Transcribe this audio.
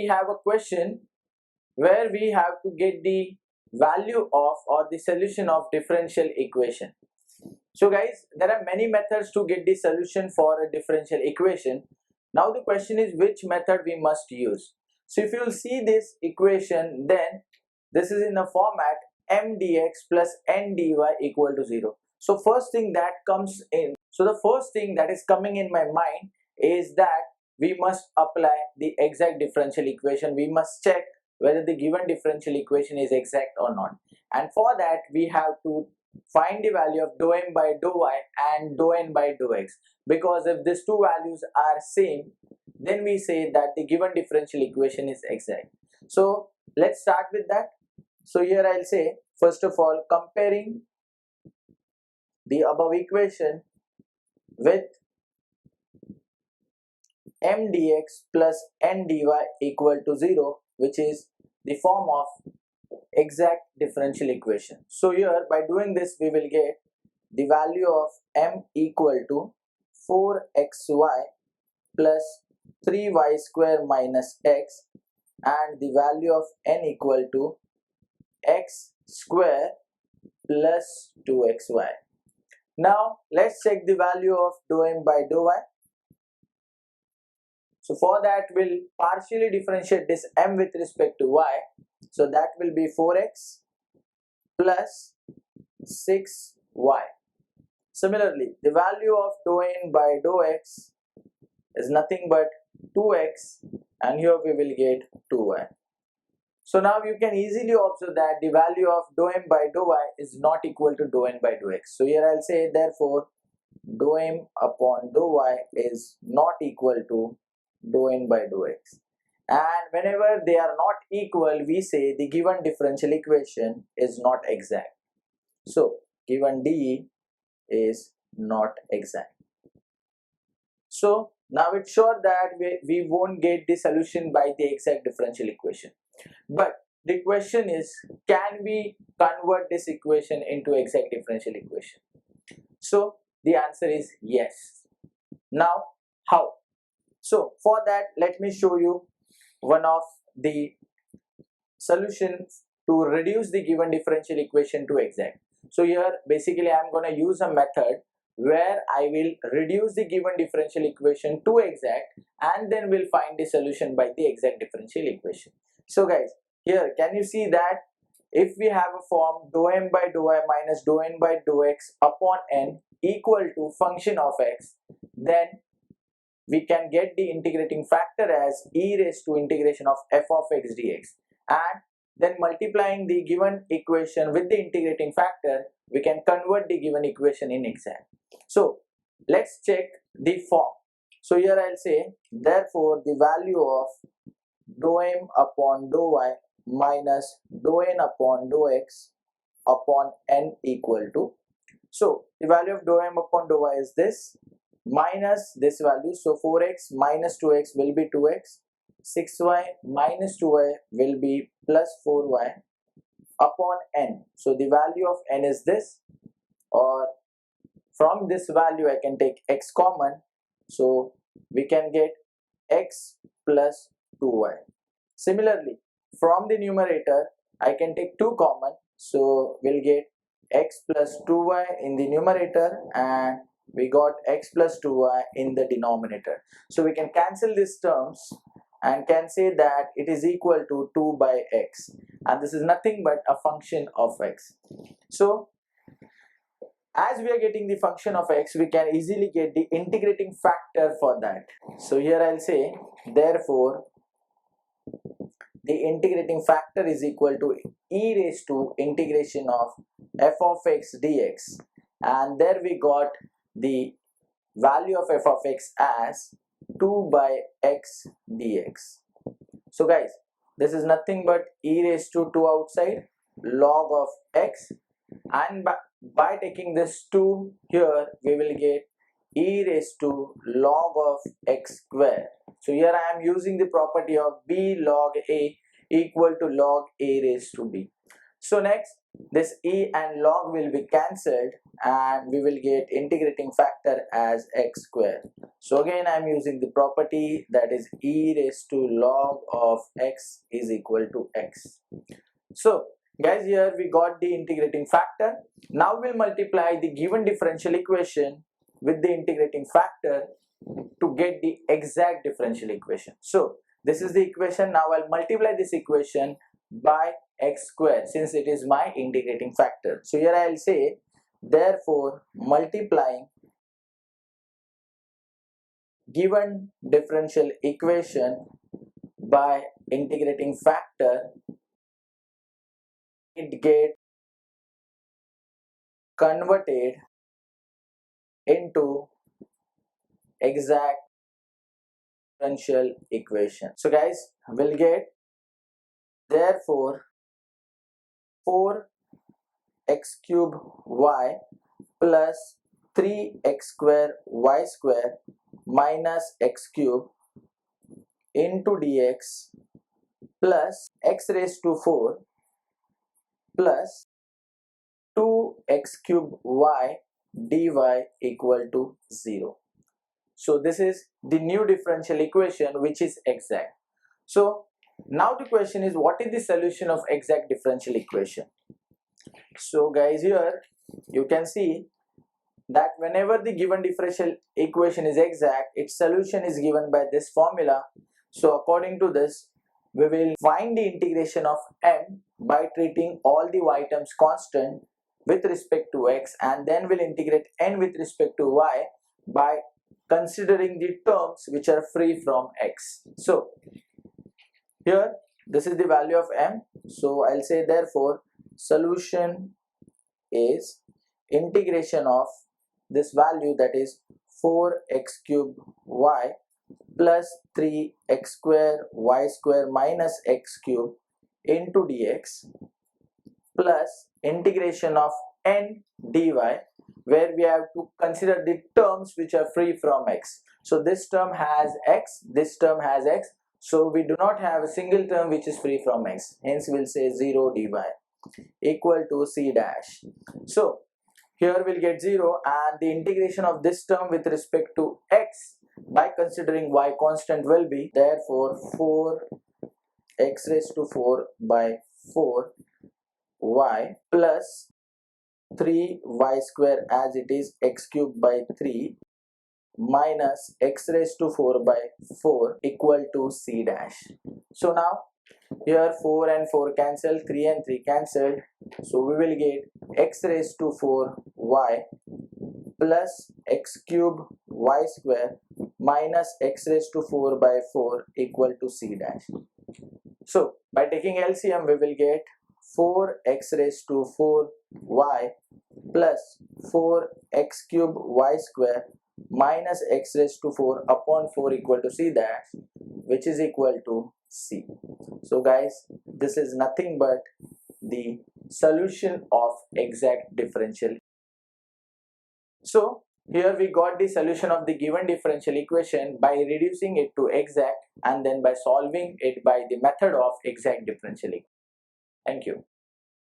we have a question where we have to get the value of or the solution of differential equation. So guys, there are many methods to get the solution for a differential equation. Now the question is which method we must use. So if you will see this equation, then this is in the format m dx plus n dy equal to 0. So first thing that comes in, so the first thing that is coming in my mind is that we must apply the exact differential equation. We must check whether the given differential equation is exact or not. And for that we have to find the value of dou m by dou y and dou n by dou x, because if these two values are same, then we say that the given differential equation is exact. So let's start with that. So here I'll say, first of all, comparing the above equation with m dx plus n dy equal to 0, which is the form of exact differential equation. So here by doing this we will get the value of m equal to 4xy plus 3y square minus x, and the value of n equal to x square plus 2xy. Now let's check the value of dou m by dou y. So for that we'll partially differentiate this m with respect to y. So that will be 4x plus 6y. Similarly, the value of dou n by dou x is nothing but 2x, and here we will get 2y. So now you can easily observe that the value of dou m by dou y is not equal to dou n by dou x. So here I'll say, therefore dou m upon dou y is not equal to dou n by dou x. And whenever they are not equal, we say the given differential equation is not exact. So given D is not exact. So now it's sure that we won't get the solution by the exact differential equation. But the question is, can we convert this equation into exact differential equation? So the answer is yes. Now how? So for that, let me show you one of the solutions to reduce the given differential equation to exact. So here basically I am going to use a method where I will reduce the given differential equation to exact, and then we'll find the solution by the exact differential equation. So guys, here can you see that if we have a form dou m by dou y minus dou n by dou x upon n equal to function of x, then we can get the integrating factor as e raised to integration of f of x dx, and then multiplying the given equation with the integrating factor, we can convert the given equation in exact. So let's check the form. So here I'll say, therefore the value of dou m upon dou y minus dou n upon dou x upon n equal to, so the value of dou m upon dou y is this minus this value, so 4x minus 2x will be 2x, 6y minus 2y will be plus 4y upon n. So the value of n is this, or from this value I can take x common, so we can get x plus 2y. Similarly, from the numerator I can take 2 common, so we'll get x plus 2y in the numerator, and we got x plus 2y in the denominator. So we can cancel these terms and can say that it is equal to 2 by x, and this is nothing but a function of x. So as we are getting the function of x, we can easily get the integrating factor for that. So here I'll say, therefore the integrating factor is equal to e raised to integration of f of x dx, and there we got the value of f of x as 2 by x dx. So guys, this is nothing but e raised to 2 outside log of x, and by taking this 2 here we will get e raised to log of x square. So here I am using the property of b log a equal to log a raised to b. So next this e and log will be cancelled and we will get integrating factor as x square. So again I am using the property that is e raised to log of x is equal to x. So guys, here we got the integrating factor. Now we'll multiply the given differential equation with the integrating factor to get the exact differential equation. So this is the equation. Now I'll multiply this equation by x square since it is my integrating factor. So here I'll say therefore multiplying given differential equation by integrating factor, it gets converted into exact differential equation. So guys, we'll get therefore 4x cube y plus 3x square y square minus x cube into dx plus x raised to 4 plus 2x cube y dy equal to 0. So this is the new differential equation which is exact. So now the question is, what is the solution of exact differential equation? So guys, here you can see that whenever the given differential equation is exact, its solution is given by this formula. So according to this, we will find the integration of m by treating all the y terms constant with respect to x, and then we'll integrate n with respect to y by considering the terms which are free from x. So here this is the value of m. So I'll say therefore solution is integration of this value, that is 4x cube y plus 3x square y square minus x cube into dx plus integration of n dy, where we have to consider the terms which are free from x. So this term has x, this term has x, so we do not have a single term which is free from x, hence we'll say 0 dy equal to c dash. So here we'll get 0, and the integration of this term with respect to x by considering y constant will be therefore 4x raised to 4 by 4 y plus 3y square as it is x cubed by 3 minus x raised to 4 by 4 equal to c dash. So now here 4 and 4 cancel, 3 and 3 cancelled, so we will get x raised to 4 y plus x cube y square minus x raised to 4 by 4 equal to c dash. So by taking LCM, we will get 4x raised to 4 y plus 4x cube y square minus x raised to 4 upon 4 equal to c dash, which is equal to c. So guys, this is nothing but the solution of exact differential. So here we got the solution of the given differential equation by reducing it to exact and then by solving it by the method of exact differential equation. Thank you.